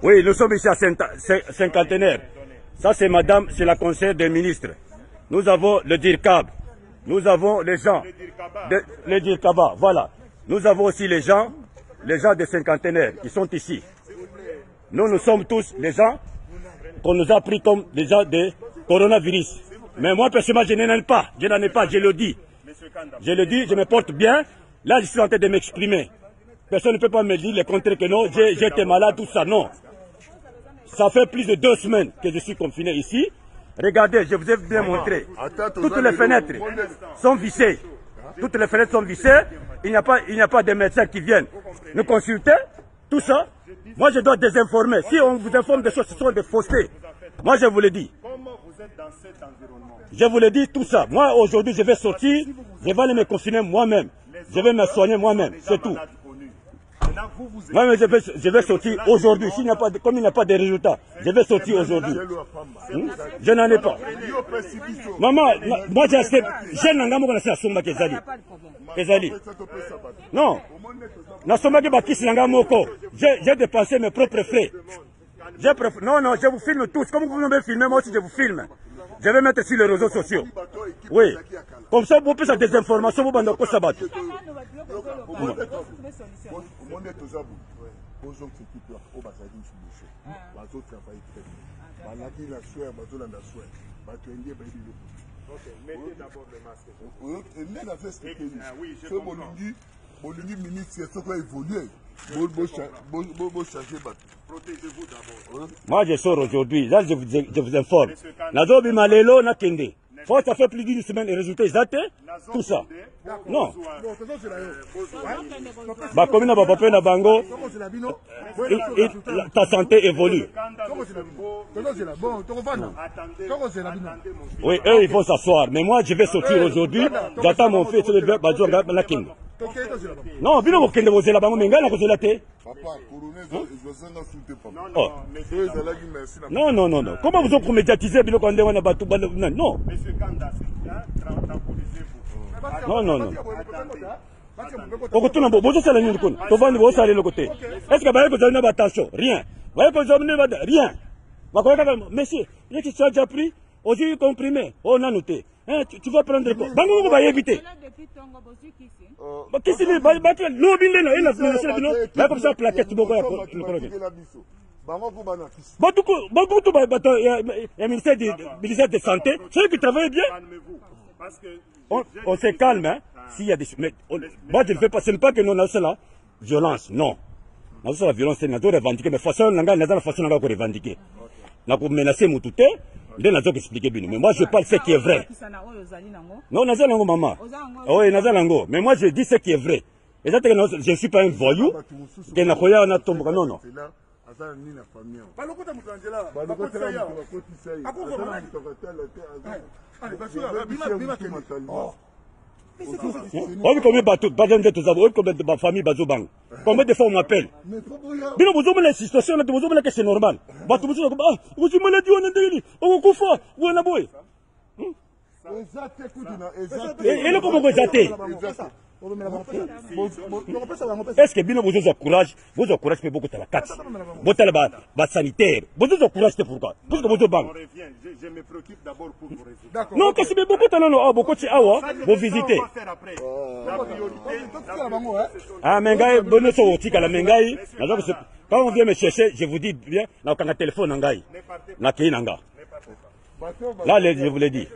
Oui, nous sommes ici à Cinquantenaire. Ça, c'est madame, c'est la conseillère des ministres. Nous avons le DIRCAB. Nous avons les gens. Le DIRCABA, voilà. Nous avons aussi les gens de Cinquantenaire qui sont ici. Nous sommes tous les gens qu'on nous a pris comme des gens de coronavirus. Mais moi, personnellement, je n'en ai pas. Je n'en ai pas, je le dis. Je le dis, je me porte bien. Là, je suis en train de m'exprimer. Personne ne peut pas me dire le contraire que non, j'étais malade, tout ça, non. Ça fait plus de 2 semaines que je suis confiné ici. Regardez, je vous ai bien montré. Toutes les fenêtres sont vissées. Toutes les fenêtres sont vissées. Il n'y a pas de médecins qui viennent nous consulter. Tout ça. Moi, je dois désinformer. Si on vous informe des choses, ce sont des faussetés. Moi, je vous le dis. Comment vous êtes dans cet environnement? Je vous le dis, tout ça. Moi, aujourd'hui, je vais sortir. Je vais aller me confiner moi-même. Je vais me soigner moi-même. C'est tout. Moi, mais je vais sortir aujourd'hui. Comme il n'y a pas de résultats, je vais sortir aujourd'hui. Je n'en ai pas. Maman, moi j'ai acheté. J'ai un engagement qu'on a acheté à Somba Kezali. Non. Na Somba j'ai dépensé mes propres frais. Non, je vous filme tous. Comme vous me filmez, moi aussi je vous filme. Je vais mettre sur les réseaux sociaux. Oui. Comme ça, vous pouvez des informations, vous bandez quoi ça bat. Moi je sors aujourd'hui, là je vous informe. Nazobi Malelo Nakende. Ça fait plus d'une semaine, les résultats ils attendent tout ça. Non. Bah comme na bango, ta santé évolue. Oui, eux ils vont s'asseoir, mais moi je vais sortir aujourd'hui. J'attends mon fils de Badjo Nakende. Non, bino bokende bozela bango menga na kozela te. Non. Comment vous avez médiatisé bilo kande wana batu non. Non. Okotuna bozo sala nini kuna? Tovandi bozo sala lokoti. Est-ce que baye kozala na batension? Rien. Baye kozala rien. Bakoyaka monsieur, il qui soit déjà pris, aussi comprimé. On a noté. Hein, tu vas prendre quoi? Bango ko baye éviter. Qu'est-ce que c'est? L'obinde là, il a fait bino. Ba comme ça plaquette boko ya ministère de santé, ceux qui travaillent bien. On se calme, hein. S'il y a des. Moi je ne fais pas, ce n'est pas que nous avons la violence, non. Nous avons la violence, c'est notre revendiquer, mais façon, nous avons la façon de revendiquer. Nous avons menacé Moutouté. Mais moi je parle ce qui est vrai. Non, Nazalango maman. Oui, Nazalango. Mais moi je dis ce qui est vrai. Et ça, je ne suis pas un voyou. Non, non. Combien de famille Bazobang? Combien de fois on m'appelle? Bien, vous avez la situation, vous avez la c'est normal. Vous avez maladie, on a dit, on a fait, on a boy. Et là, comment vous êtes? Est-ce que bien vous avez courage? Vous avez courage pour beaucoup de la carte. Vous avez la sanitaire. Vous avez courage pourquoi? Parce que vous avez banque. Je me préoccupe d'abord pour vos résultats. Non, qu'est-ce que beaucoup de gens beaucoup de awa, vous visitez. Ah, Mengaï, bonne sortie à la Mengaï. Quand on vient me chercher, je vous dis bien, on a un téléphone Nangaï. Là, je vous l'ai dit.